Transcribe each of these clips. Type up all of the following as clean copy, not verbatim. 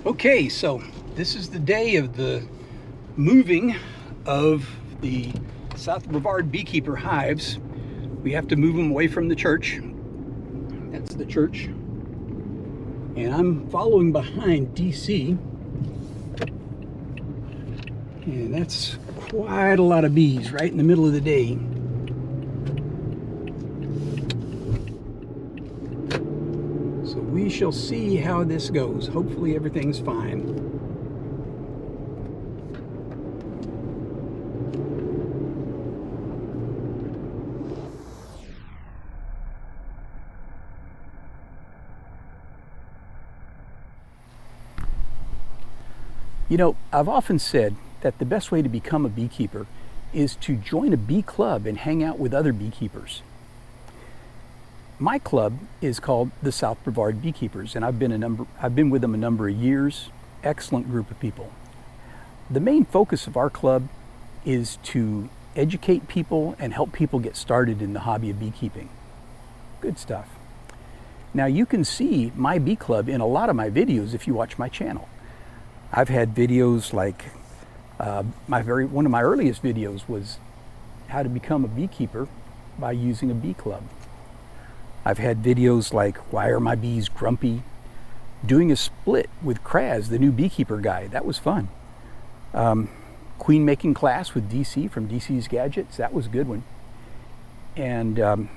Okay, so this is the day of the moving of the South Brevard Beekeeper hives. We have to move them away from the church. That's the church. And I'm following behind DC. And that's quite a lot of bees right in the middle of the day. So we shall see how this goes. Hopefully everything's fine. You know, I've often said that the best way to become a beekeeper is to join a bee club and hang out with other beekeepers. My club is called the South Brevard Beekeepers, and I've been with them a number of years. Excellent group of people. The main focus of our club is to educate people and help people get started in the hobby of beekeeping. Good stuff. Now you can see my bee club in a lot of my videos if you watch my channel. I've had videos like one of my earliest videos was how to become a beekeeper by using a bee club. I've had videos like why are my bees grumpy, doing a split with Kraz, the new Beekeeper Guy. That was fun. Queen making class with DC from DC's Gadgets. That was a good one. And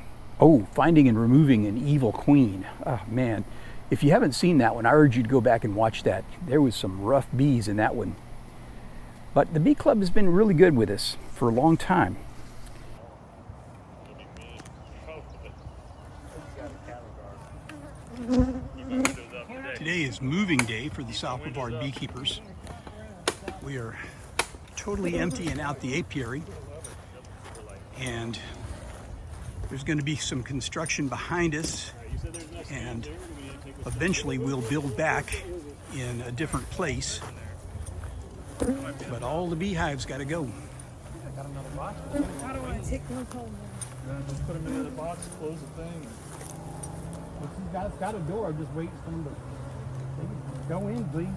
finding and removing an evil queen. Oh man. If you haven't seen that one, I urge you to go back and watch that. There was some rough bees in that one. But the bee club has been really good with us for a long time. Today is moving day for the South Brevard Beekeepers. We are totally emptying out the apiary, and there's going to be some construction behind us, and eventually we'll build back in a different place. But all the beehives got to go. Got another box? How do I take those home? Just put them in the box, close the thing. If you guys got a door, I'm just waiting for them to go in, please.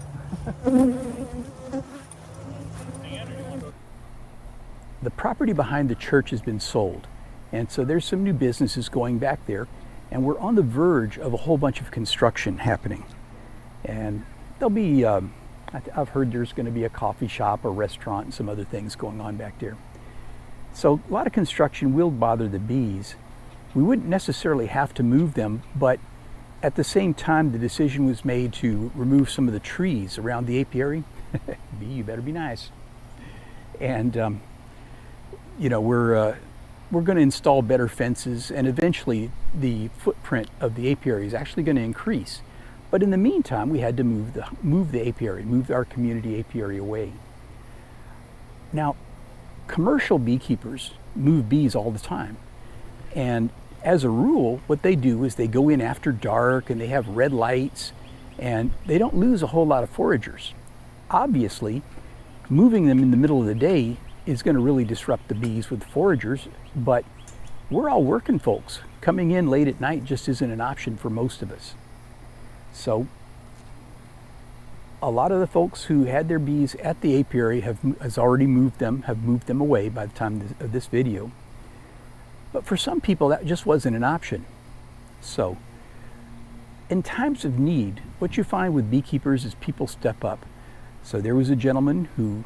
The property behind the church has been sold, and so there's some new businesses going back there, and we're on the verge of a whole bunch of construction happening. And there'll be, I've heard there's going to be a coffee shop, a restaurant, and some other things going on back there. So a lot of construction will bother the bees. We wouldn't necessarily have to move them, but at the same time the decision was made to remove some of the trees around the apiary. Bee, you better be nice. And you know, we're going to install better fences, and eventually the footprint of the apiary is actually going to increase. But in the meantime, we had to move the apiary, move our community apiary away. Now, commercial beekeepers move bees all the time. And as a rule, what they do is they go in after dark and they have red lights, and they don't lose a whole lot of foragers. Obviously, moving them in the middle of the day is going to really disrupt the bees with foragers, but we're all working folks. Coming in late at night just isn't an option for most of us. So a lot of the folks who had their bees at the apiary have already moved them away by the time of this video. But for some people that just wasn't an option. So in times of need, what you find with beekeepers is people step up. So there was a gentleman who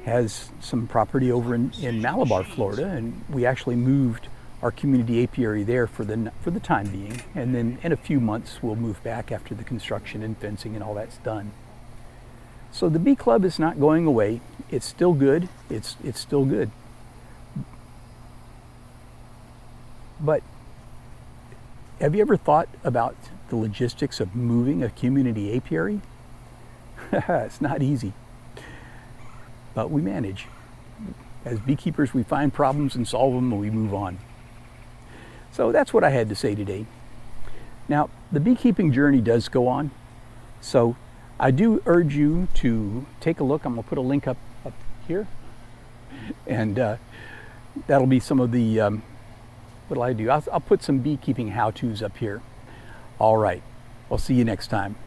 has some property over in Malabar, Florida, and we actually moved our community apiary there for the time being, and then in a few months we'll move back after the construction and fencing and all that's done. So the bee club is not going away. It's still good. It's still good. But have you ever thought about the logistics of moving a community apiary? It's not easy, but we manage. As beekeepers, we find problems and solve them, and we move on. So that's what I had to say today. Now, the beekeeping journey does go on, so I do urge you to take a look. I'm going to put a link up here, and that'll be some of the, what'll I do? I'll put some beekeeping how-tos up here. All right, I'll see you next time.